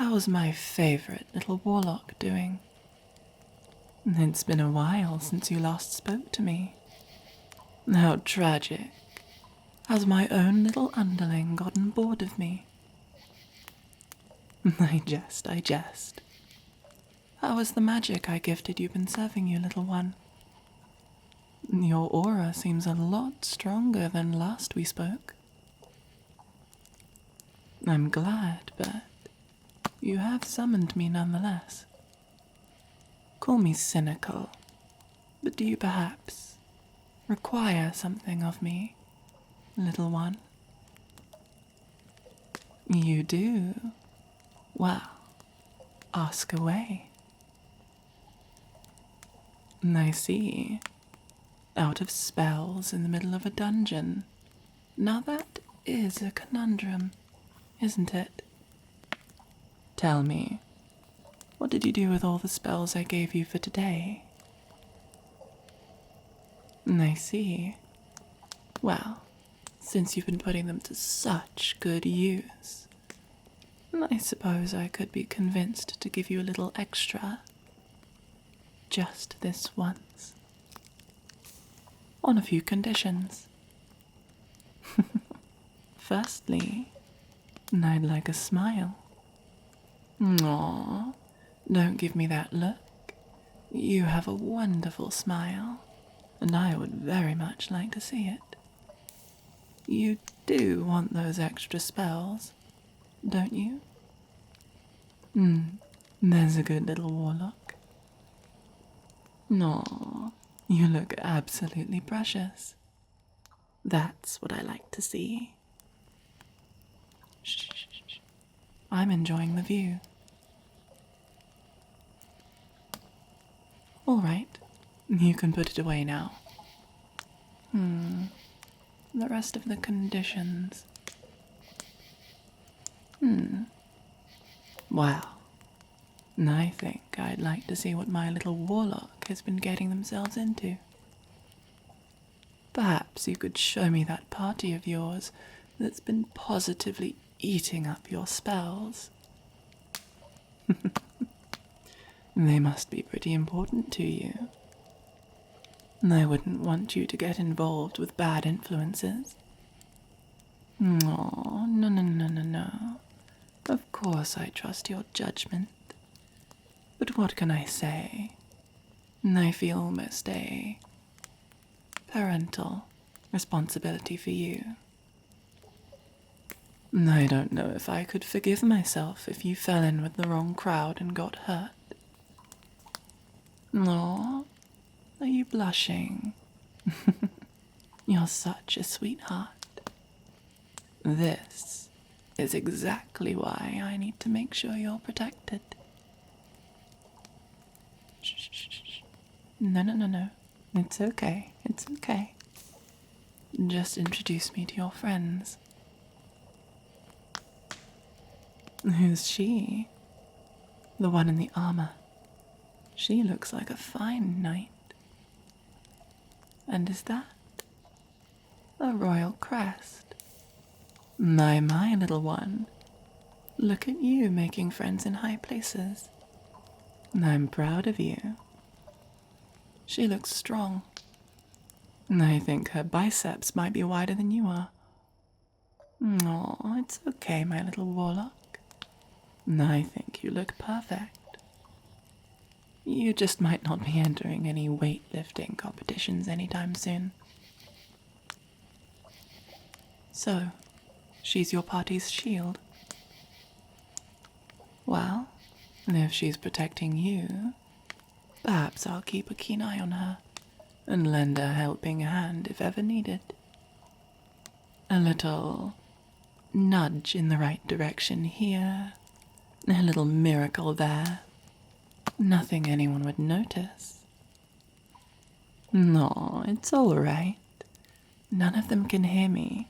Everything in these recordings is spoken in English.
how's my favorite little warlock doing? It's been a while since you last spoke to me. How tragic. Has my own little underling gotten bored of me? I jest. How has the magic I gifted you been serving you, little one? Your aura seems a lot stronger than last we spoke. I'm glad, but you have summoned me nonetheless. Call me cynical, but do you perhaps require something of me, little one? You do? Well, ask away. I see. Out of spells in the middle of a dungeon. Now that is a conundrum, isn't it? Tell me, what did you do with all the spells I gave you for today? I see. Well, since you've been putting them to such good use, I suppose I could be convinced to give you a little extra. Just this once. On a few conditions. Firstly, I'd like a smile. Aw, don't give me that look. You have a wonderful smile, and I would very much like to see it. You do want those extra spells, don't you? There's a good little warlock. Aw, you look absolutely precious. That's what I like to see. Shh. I'm enjoying the view. All right, you can put it away now. The rest of the conditions. Well, I think I'd like to see what my little warlock has been getting themselves into. Perhaps you could show me that party of yours that's been positively eating up your spells. They must be pretty important to you. I wouldn't want you to get involved with bad influences. Oh, no. Of course I trust your judgment. But what can I say? I feel almost a parental responsibility for you. I don't know if I could forgive myself if you fell in with the wrong crowd and got hurt. Aw, are you blushing? You're such a sweetheart. This is exactly why I need to make sure you're protected. Shh. No. It's okay. Just introduce me to your friends. Who's she? The one in the armor. She looks like a fine knight. And is that a royal crest? My little one. Look at you making friends in high places. I'm proud of you. She looks strong. I think her biceps might be wider than you are. Oh, it's okay, my little warlock. I think you look perfect. You just might not be entering any weightlifting competitions anytime soon. So, she's your party's shield. Well, if she's protecting you, perhaps I'll keep a keen eye on her and lend a helping hand if ever needed. A little nudge in the right direction here, a little miracle there. Nothing anyone would notice. No, it's all right. None of them can hear me.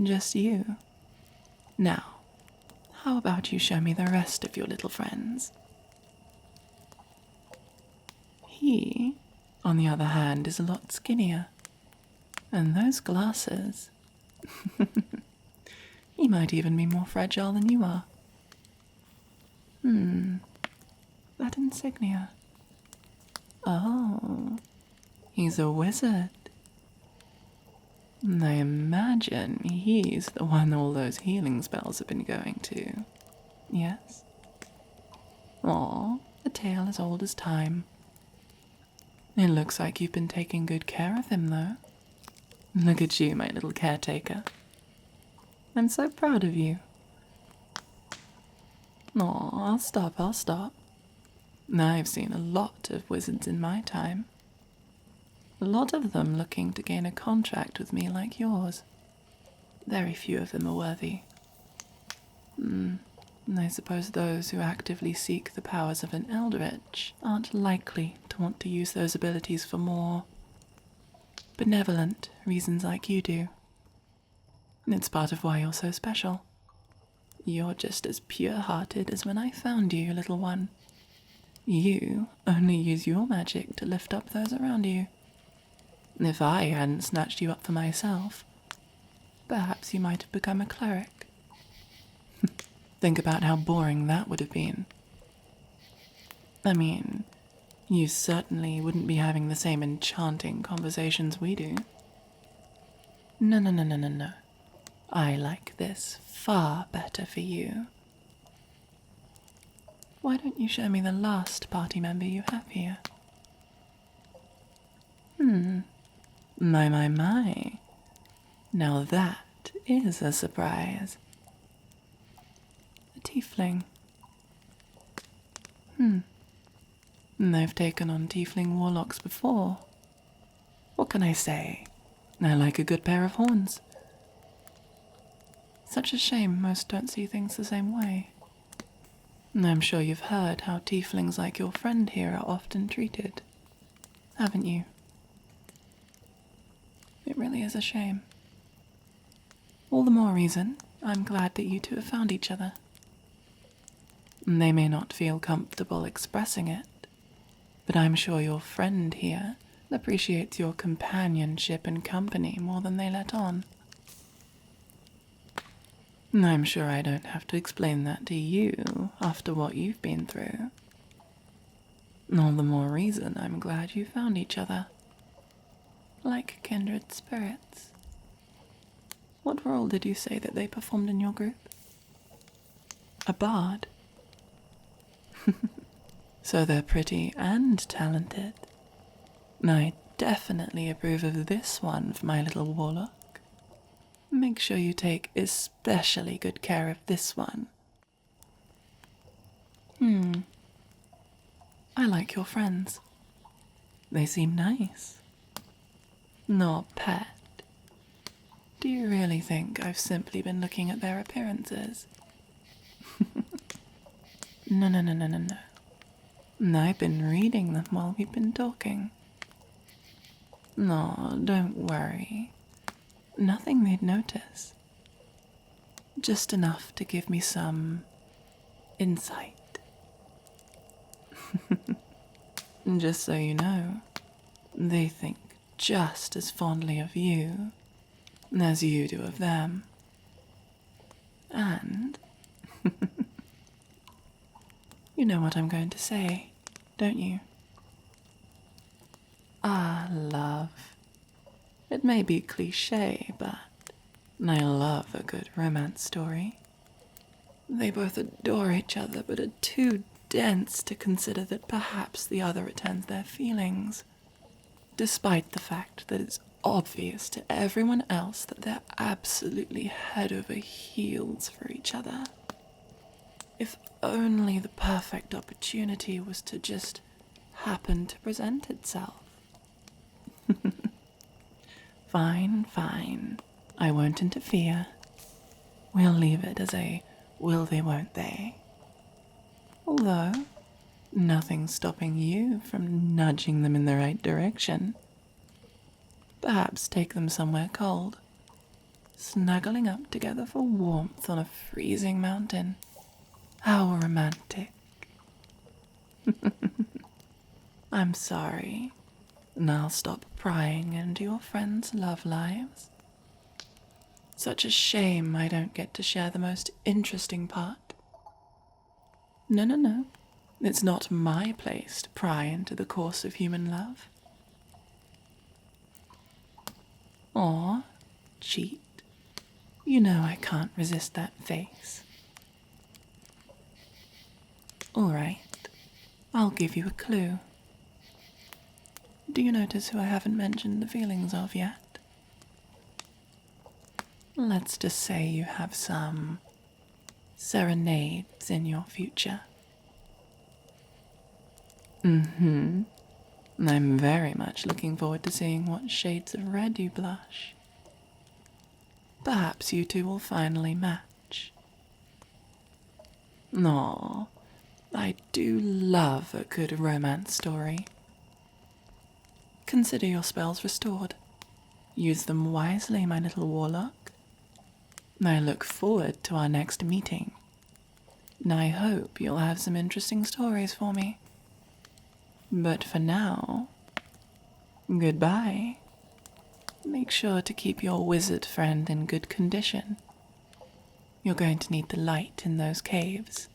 Just you. Now, how about you show me the rest of your little friends? He, on the other hand, is a lot skinnier. And those glasses... He might even be more fragile than you are. That insignia. Oh, he's a wizard. I imagine he's the one all those healing spells have been going to. Yes? Aw, a tale as old as time. It looks like you've been taking good care of him, though. Look at you, my little caretaker. I'm so proud of you. Aw, I'll stop. I've seen a lot of wizards in my time. A lot of them looking to gain a contract with me like yours. Very few of them are worthy. I suppose those who actively seek the powers of an Eldritch aren't likely to want to use those abilities for more benevolent reasons like you do. It's part of why you're so special. You're just as pure-hearted as when I found you, little one. You only use your magic to lift up those around you. If I hadn't snatched you up for myself, perhaps you might have become a cleric. Think about how boring that would have been. I mean, you certainly wouldn't be having the same enchanting conversations we do. No. I like this far better for you. Why don't you show me the last party member you have here? My. Now that is a surprise. A tiefling. I've taken on tiefling warlocks before. What can I say? I like a good pair of horns. Such a shame most don't see things the same way. I'm sure you've heard how tieflings like your friend here are often treated, haven't you? It really is a shame. All the more reason I'm glad that you two have found each other. They may not feel comfortable expressing it, but I'm sure your friend here appreciates your companionship and company more than they let on. I'm sure I don't have to explain that to you after what you've been through. All the more reason I'm glad you found each other. Like kindred spirits. What role did you say that they performed in your group? A bard? So they're pretty and talented. I definitely approve of this one for my little warlock. Make sure you take especially good care of this one. I like your friends. They seem nice. Not pet. Do you really think I've simply been looking at their appearances? No. I've been reading them while we've been talking. No, don't worry. Nothing they'd notice. Just enough to give me some insight. Just so you know, they think just as fondly of you as you do of them. And you know what I'm going to say, don't you? Love. It may be cliché, but I love a good romance story. They both adore each other, but are too dense to consider that perhaps the other returns their feelings, despite the fact that it's obvious to everyone else that they're absolutely head over heels for each other. If only the perfect opportunity was to just happen to present itself. Fine. I won't interfere. We'll leave it as a will they, won't they. Although, nothing's stopping you from nudging them in the right direction. Perhaps take them somewhere cold, snuggling up together for warmth on a freezing mountain. How romantic. I'm sorry. Now stop prying into your friends' love lives. Such a shame I don't get to share the most interesting part. No, no, no. It's not my place to pry into the course of human love. Or cheat. You know I can't resist that face. All right, I'll give you a clue. Do you notice who I haven't mentioned the feelings of yet? Let's just say you have some serenades in your future. I'm very much looking forward to seeing what shades of red you blush. Perhaps you two will finally match. Aw, I do love a good romance story. Consider your spells restored. Use them wisely, my little warlock. I look forward to our next meeting. And I hope you'll have some interesting stories for me. But for now, goodbye. Make sure to keep your wizard friend in good condition. You're going to need the light in those caves.